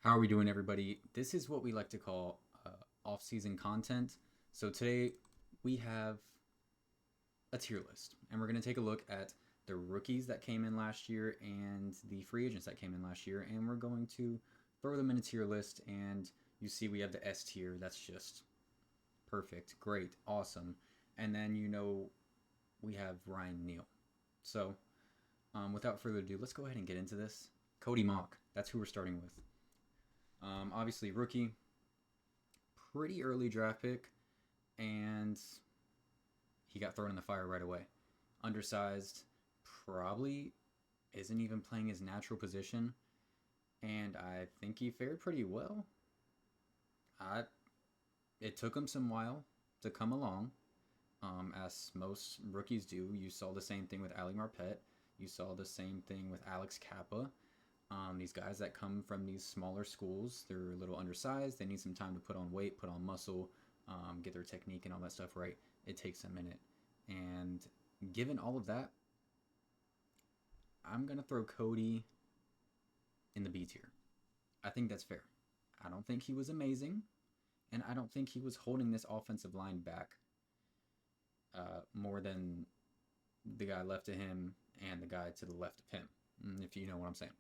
How are we doing, everybody? This is what we like to call off-season content. So today we have a tier list, and we're going to take a look at the rookies that came in last year and the free agents that came in last year, and we're going to throw them in a tier list. And you see, we have the S tier. That's just perfect, great, awesome. And then we have Ryan Neal. So without further ado, let's go ahead and get into this. Cody Mock. That's who we're starting with. Obviously, rookie, pretty early draft pick, and he got thrown in the fire right away. Undersized, probably isn't even playing his natural position, and I think he fared pretty well. I, it took him some while to come along, as most rookies do. You saw the same thing with Ali Marpet. You saw the same thing with Alex Kappa. These guys that come from these smaller schools, they're a little undersized. They need some time to put on weight, put on muscle, get their technique and all that stuff right. It takes a minute. And given all of that, I'm going to throw Cody in the B tier. I think that's fair. I don't think he was amazing, and I don't think he was holding this offensive line back more than the guy left to him and the guy to the left of him, if you know what I'm saying.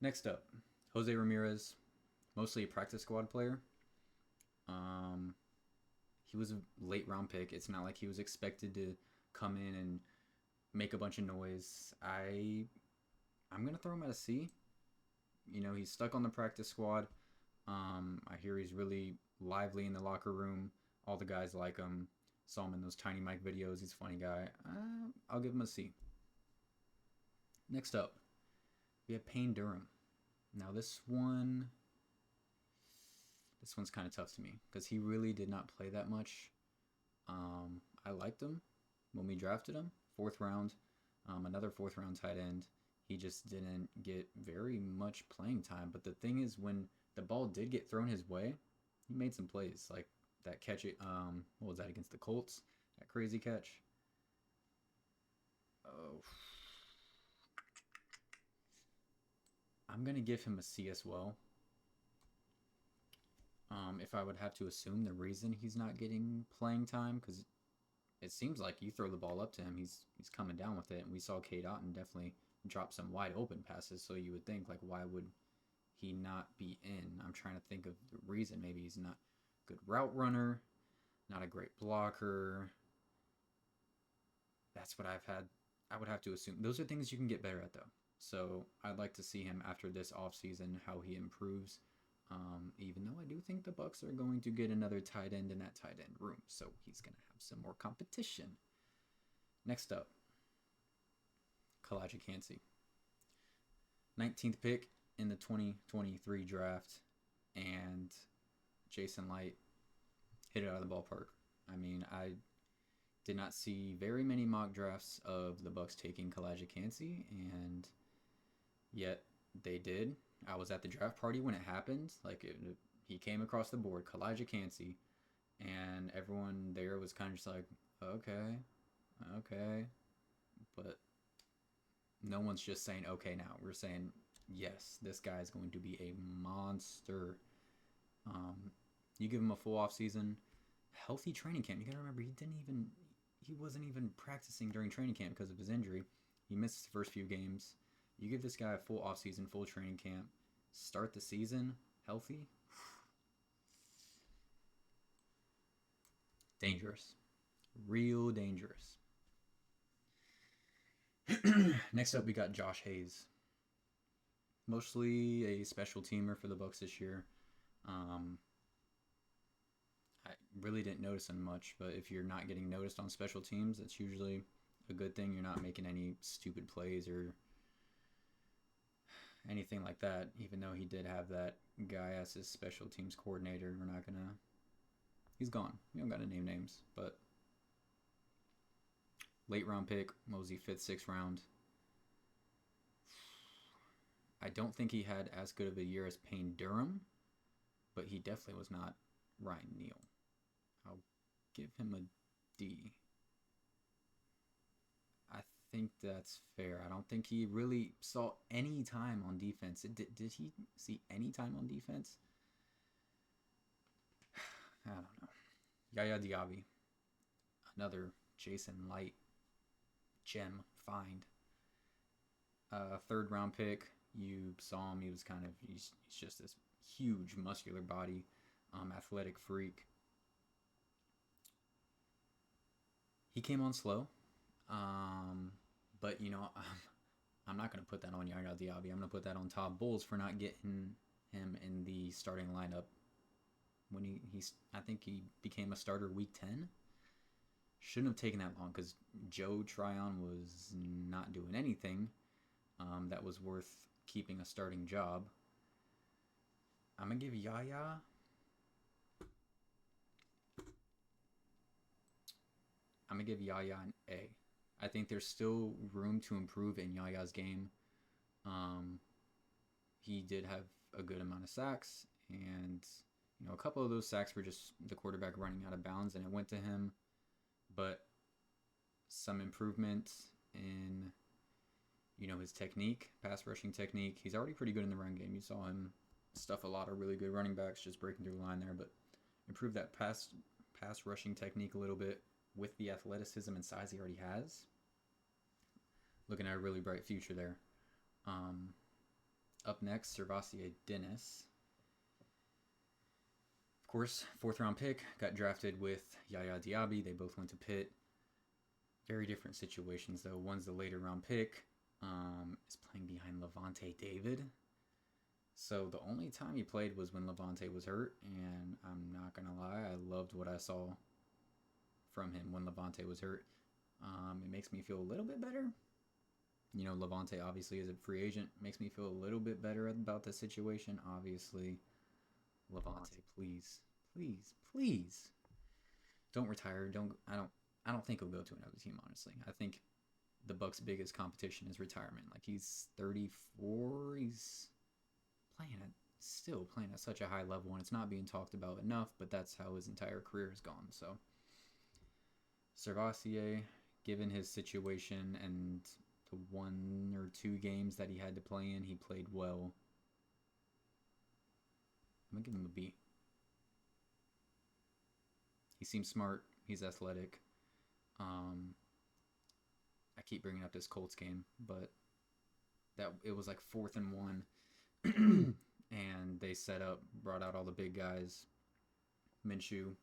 Next up, Jose Ramirez, mostly a practice squad player. He was a late round pick. It's not like he was expected to come in and make a bunch of noise. I'm gonna throw him at a C. He's stuck on the practice squad. I hear he's really lively in the locker room. All the guys like him. Saw him in those Tiny Mike videos. He's a funny guy. I'll give him a C. Next up, we have Payne Durham. Now this one's kind of tough to me because he really did not play that much. I liked him when we drafted him, 4th round, another 4th round tight end. He just didn't get very much playing time. But the thing is, when the ball did get thrown his way, he made some plays like that catch. What was that against the Colts? That crazy catch. Oh. I'm going to give him a C as well. If I would have to assume the reason he's not getting playing time, because it seems like you throw the ball up to him, he's coming down with it. And we saw Cade Otton definitely drop some wide open passes, so you would think, like, why would he not be in? I'm trying to think of the reason. Maybe he's not a good route runner, not a great blocker. That's what I would have to assume. Those are things you can get better at, though. So I'd like to see him after this offseason, how he improves. Even though I do think the Bucs are going to get another tight end in that tight end room, so he's going to have some more competition. Next up, Kalijah Kancey. 19th pick in the 2023 draft, and Jason Light hit it out of the ballpark. I mean, I did not see very many mock drafts of the Bucs taking Kalijah Kancey, and yet they did. I was at the draft party when it happened. He came across the board, Kalijah Kancey, and everyone there was kind of just like, okay. But no one's just saying okay now. We're saying, yes, this guy is going to be a monster. You give him a full off season, healthy training camp. You got to remember, he wasn't even practicing during training camp because of his injury. He missed the first few games. You give this guy a full offseason, full training camp, start the season healthy. Dangerous. Real dangerous. Next up, we got Josh Hayes. Mostly a special teamer for the Bucs this year. I really didn't notice him much, but if you're not getting noticed on special teams, it's usually a good thing. You're not making any stupid plays or anything like that, even though he did have that guy as his special teams coordinator. He's gone. We don't got to name names, but late round pick, what was he, 5th, 6th round? I don't think he had as good of a year as Payne Durham, but he definitely was not Ryan Neal. I'll give him a D. I think that's fair. I don't think he really saw any time on defense. Did he see any time on defense? I don't know. Yaya Diaby, another Jason Light gem find. Third round pick. You saw him. He was he's just this huge muscular body, athletic freak. He came on slow, but I'm not going to put that on Yaya Diaby. I'm going to put that on Todd Bowles for not getting him in the starting lineup when I think he became a starter week 10. Shouldn't have taken that long because Joe Tryon was not doing anything that was worth keeping a starting job. I'm going to give Yaya... I'm going to give Yaya an A. I think there's still room to improve in Yaya's game. He did have a good amount of sacks, and a couple of those sacks were just the quarterback running out of bounds, and it went to him. But some improvement in his technique, pass rushing technique. He's already pretty good in the run game. You saw him stuff a lot of really good running backs just breaking through the line there, but improve that pass rushing technique a little bit with the athleticism and size he already has. Looking at a really bright future there. Up next, Servassier Dennis. Of course, 4th round pick, got drafted with Yaya Diaby. They both went to Pitt. Very different situations, though. One's the later round pick, is playing behind Levante David. So the only time he played was when Levante was hurt, and I'm not going to lie, I loved what I saw from him when Levante was hurt. It makes me feel a little bit better. Levante obviously is a free agent. Makes me feel a little bit better about the situation. Obviously, Levante, please, please, please, don't retire. I don't think he'll go to another team. Honestly, I think the Bucs' biggest competition is retirement. Like, he's 34. He's still playing at such a high level, and it's not being talked about enough. But that's how his entire career has gone. So, Servassier, given his situation and the 1 or 2 games that he had to play in, he played well. I'm going to give him a B. He seems smart. He's athletic. I keep bringing up this Colts game, but it was like 4th and 1. And they brought out all the big guys. Minshew,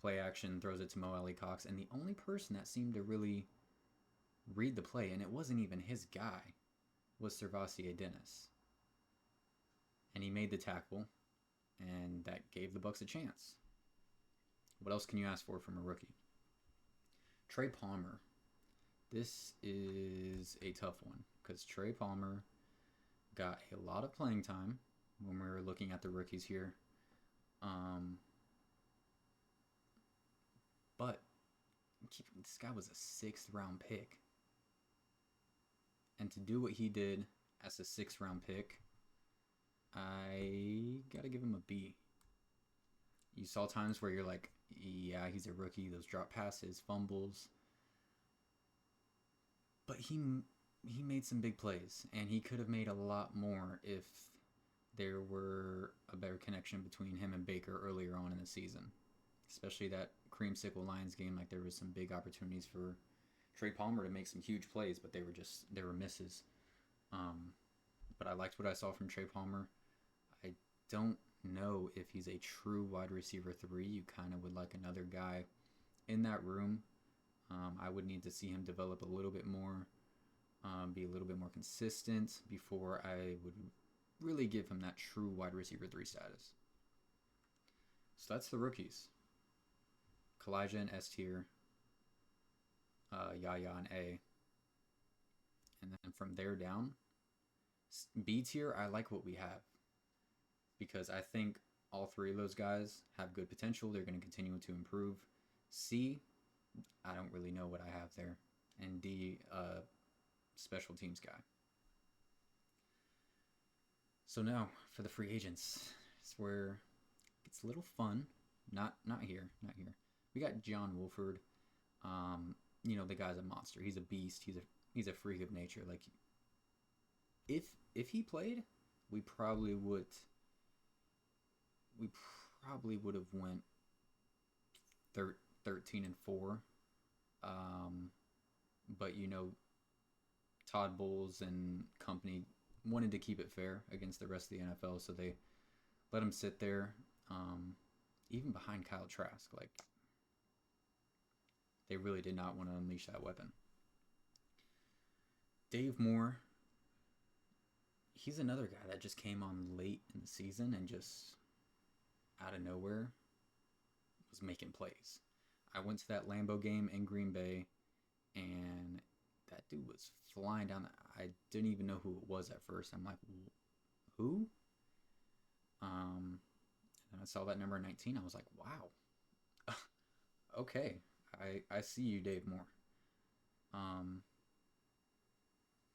play action, throws it to Mo Alley Cox. And the only person that seemed to really read the play, and it wasn't even his guy, was Servassier Dennis. And he made the tackle, and that gave the Bucs a chance. What else can you ask for from a rookie? Trey Palmer. This is a tough one because Trey Palmer got a lot of playing time when we were looking at the rookies here. But this guy was a 6th round pick. And to do what he did as a 6th round pick, I gotta give him a B. You saw times where you're like, yeah, he's a rookie. Those drop passes, fumbles. But he made some big plays, and he could have made a lot more if there were a better connection between him and Baker earlier on in the season. Especially that Creamsicle Lions game, like there was some big opportunities for Trey Palmer to make some huge plays, but they were misses. But I liked what I saw from Trey Palmer. I don't know if he's a true wide receiver 3. You kind of would like another guy in that room. I would need to see him develop a little bit more, be a little bit more consistent before I would really give him that true wide receiver 3 status. So that's the rookies. Kalijah in S tier, Yaya in A. And then from there down, B tier, I like what we have. Because I think all 3 of those guys have good potential. They're going to continue to improve. C, I don't really know what I have there. And D, special teams guy. So now for the free agents. It's where it's a little fun. Not here. We got John Wolford. The guy's a monster. He's a beast. he's a freak of nature. Like if if he played, we probably would we probably would have went 13-4. Um, but Todd Bowles and company wanted to keep it fair against the rest of the NFL, so they let him sit there, even behind Kyle Trask. Like they really did not want to unleash that weapon. Dave Moore, he's another guy that just came on late in the season and just out of nowhere was making plays. I went to that Lambeau game in Green Bay, and that dude was flying down. I didn't even know who it was at first. I'm like, who? And I saw that number 19. I was like, wow. Okay, I see you, Dave Moore. Um,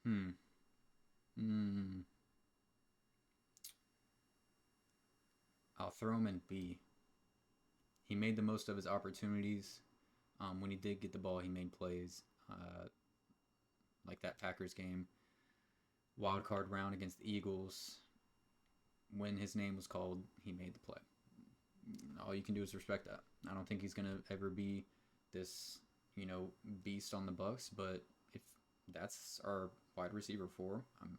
hmm. Hmm. I'll throw him in B. He made the most of his opportunities. When he did get the ball, he made plays. Like that Packers game, wild card round against the Eagles. When his name was called, he made the play. All you can do is respect that. I don't think he's gonna ever be this, beast on the Bucs. But if that's our wide receiver four, I'm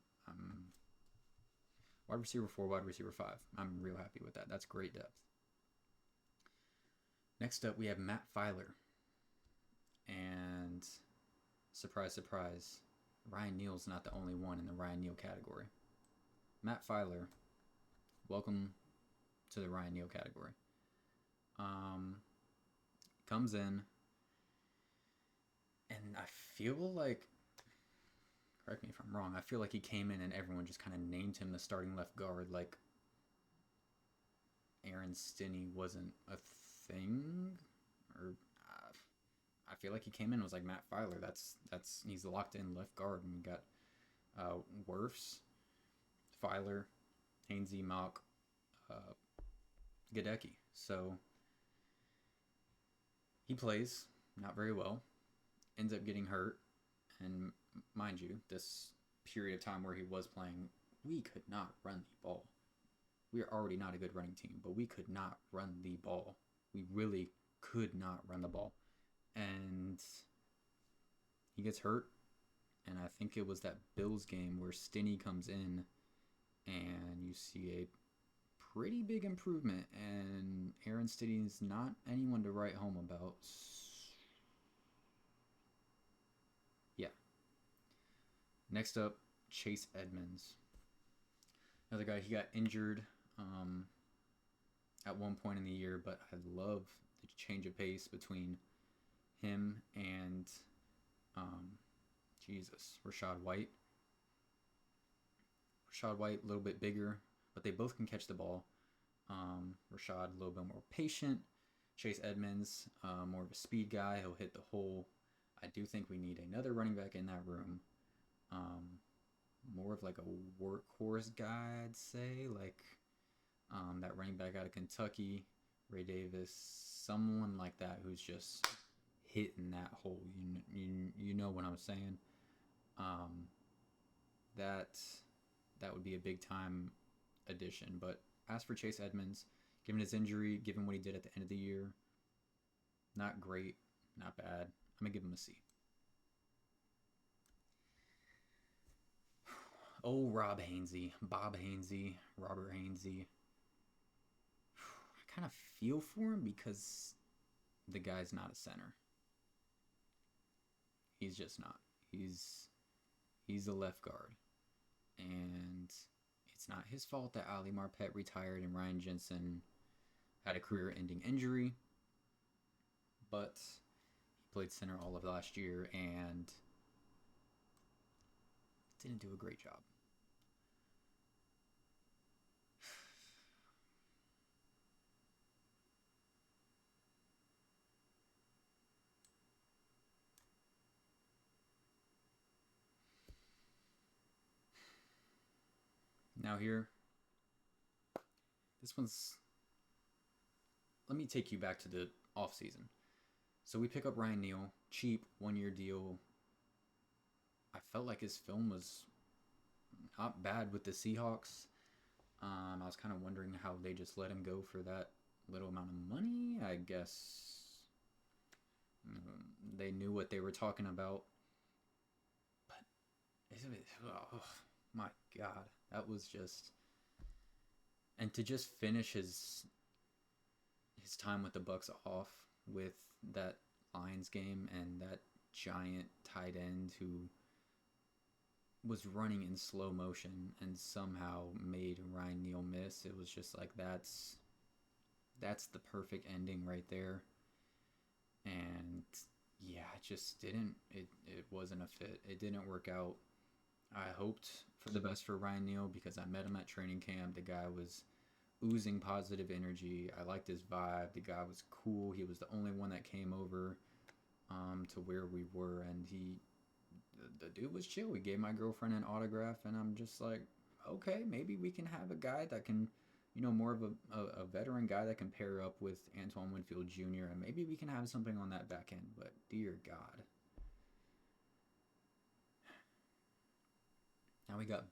wide receiver four, wide receiver five. I'm real happy with that. That's great depth. Next up, we have Matt Filer. And surprise, surprise, Ryan Neal's not the only one in the Ryan Neal category. Matt Filer, welcome to the Ryan Neal category. Comes in, and I feel like, correct me if I'm wrong, I feel like he came in and everyone just kind of named him the starting left guard, like Aaron Stinney wasn't a thing, or I feel like he came in and was like Matt Filer. That's he's the locked in left guard, and we got Wirfs, Filer, Hainsey, Mock, Gadecki. So he plays not very well, ends up getting hurt, and mind you, this period of time where he was playing, we could not run the ball. We are already not a good running team, but we could not run the ball. We really could not run the ball. And he gets hurt, and I think it was that Bills game where Stinney comes in, and you see a pretty big improvement, and Aaron Stinney's not anyone to write home about. Yeah. Next up, Chase Edmonds. Another guy, he got injured at one point in the year, but I love the change of pace between him and Rachaad White. Rachaad White, a little bit bigger, but they both can catch the ball. Rachaad, a little bit more patient. Chase Edmonds, more of a speed guy. He'll hit the hole. I do think we need another running back in that room. More of like a workhorse guy, I'd say. Like that running back out of Kentucky, Ray Davis, someone like that who's just hitting that hole. You know what I'm saying? That would be a big time addition. But as for Chase Edmonds, given his injury, given what he did at the end of the year, not great, not bad. I'm gonna give him a C. Oh, Bob Hainsey, Robert Hainsey. I kind of feel for him because the guy's not a center. He's just not. He's a left guard. And it's not his fault that Ali Marpet retired and Ryan Jensen had a career-ending injury. But he played center all of last year and didn't do a great job. Now here, let me take you back to the offseason. So we pick up Ryan Neal, cheap, 1-year deal. I felt like his film was not bad with the Seahawks. I was kind of wondering how they just let him go for that little amount of money. I guess they knew what they were talking about. But oh my God, that was just, and to just finish his time with the Bucs off with that Lions game and that giant tight end who was running in slow motion and somehow made Ryan Neal miss. It was just like that's the perfect ending right there. And yeah, it just didn't it wasn't a fit. It didn't work out. I hoped for the best for Ryan Neal because I met him at training camp. The guy was oozing positive energy. I liked his vibe. The guy was cool. He was the only one that came over to where we were, and the dude was chill. He gave my girlfriend an autograph, and I'm just like, okay, maybe we can have a guy that can, more of a veteran guy that can pair up with Antoine Winfield Jr., and maybe we can have something on that back end. But dear God. Now we got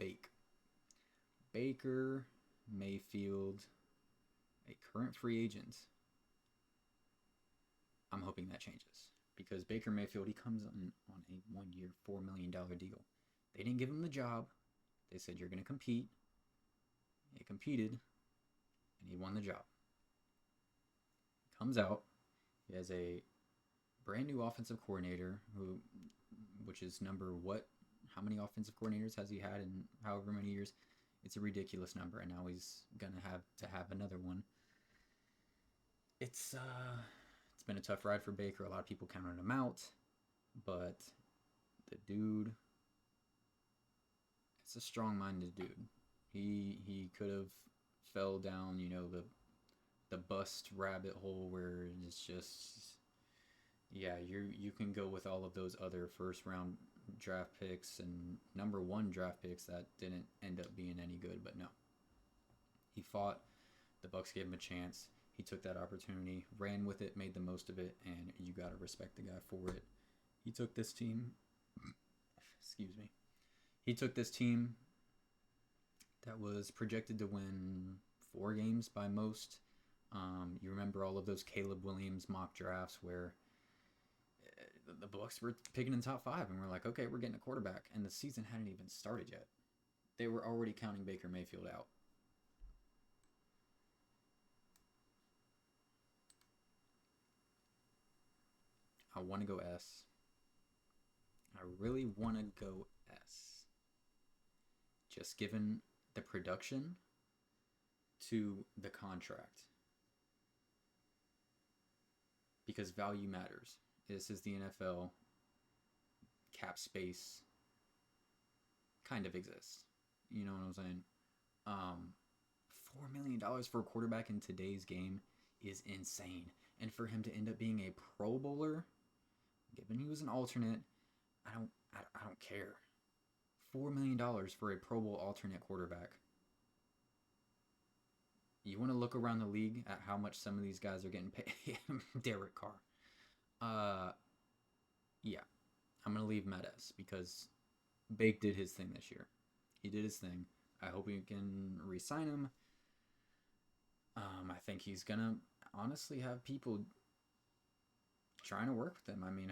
Baker Mayfield, a current free agent. I'm hoping that changes because Baker Mayfield, he comes on a 1-year, $4 million deal. They didn't give him the job. They said, you're going to compete. He competed, and he won the job. He comes out. He has a brand new offensive coordinator, which is number what? How many offensive coordinators has he had in however many years? It's a ridiculous number, and now he's going to have another one. It's been a tough ride for Baker. A lot of people counted him out, but the dude, it's a strong-minded dude. He could have fell down, the bust rabbit hole where it's just, yeah, you can go with all of those other first-round draft picks and number 1 draft picks that didn't end up being any good, but no. He fought. The Bucs gave him a chance. He took that opportunity, ran with it, made the most of it, and you got to respect the guy for it. He took this team, excuse me. He took this team that was projected to win 4 games by most. You remember all of those Caleb Williams mock drafts where the Bucs were picking in the top 5, and we're like, okay, we're getting a quarterback, and the season hadn't even started yet. They were already counting Baker Mayfield out. I want to go S. I really want to go S. Just given the production to the contract. Because value matters. This is the NFL. Cap space kind of exists. You know what I'm saying? $4 million for a quarterback in today's game is insane. And for him to end up being a Pro Bowler, given he was an alternate, I don't care. $4 million for a Pro Bowl alternate quarterback. You want to look around the league at how much some of these guys are getting paid. Derek Carr. Yeah. I'm going to leave Matt S because Bake did his thing this year. He did his thing. I hope we can re-sign him. I think he's going to honestly have people trying to work with him. I mean,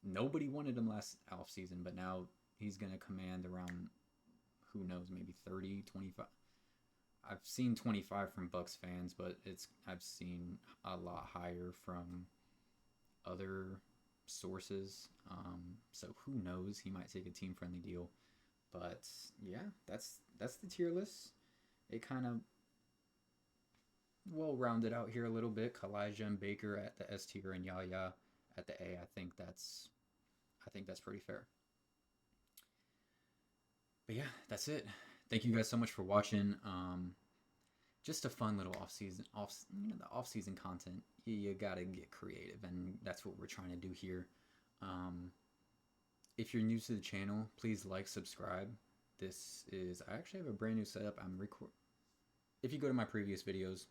nobody wanted him last offseason, but now he's going to command around, who knows, maybe 30, 25. I've seen 25 from Bucs fans, but I've seen a lot higher from other sources. So who knows? He might take a team-friendly deal. But yeah, that's the tier list. It kind of well rounded out here a little bit. Kalijah and Baker at the S tier and Yaya at the A. I think that's pretty fair. But yeah, that's it. Thank you guys so much for watching. Just a fun little the off-season content. You gotta get creative, and that's what we're trying to do here. If you're new to the channel, please like, subscribe. I actually have a brand new setup. If you go to my previous videos,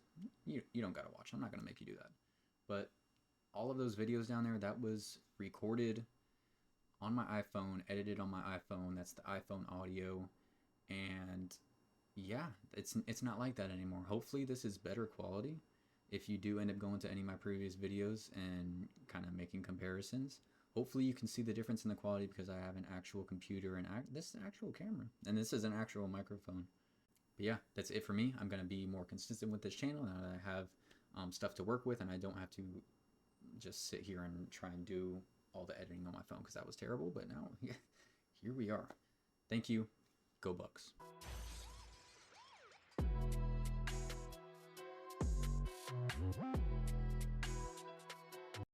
you don't gotta watch. I'm not gonna make you do that. But all of those videos down there, that was recorded on my iPhone, edited on my iPhone. That's the iPhone audio. And yeah, it's not like that anymore. Hopefully this is better quality. If you do end up going to any of my previous videos and kind of making comparisons, hopefully you can see the difference in the quality because I have an actual computer and this is an actual camera. And this is an actual microphone. But yeah, that's it for me. I'm going to be more consistent with this channel now that I have stuff to work with and I don't have to just sit here and try and do all the editing on my phone because that was terrible. But now, here we are. Thank you. Go Bucs.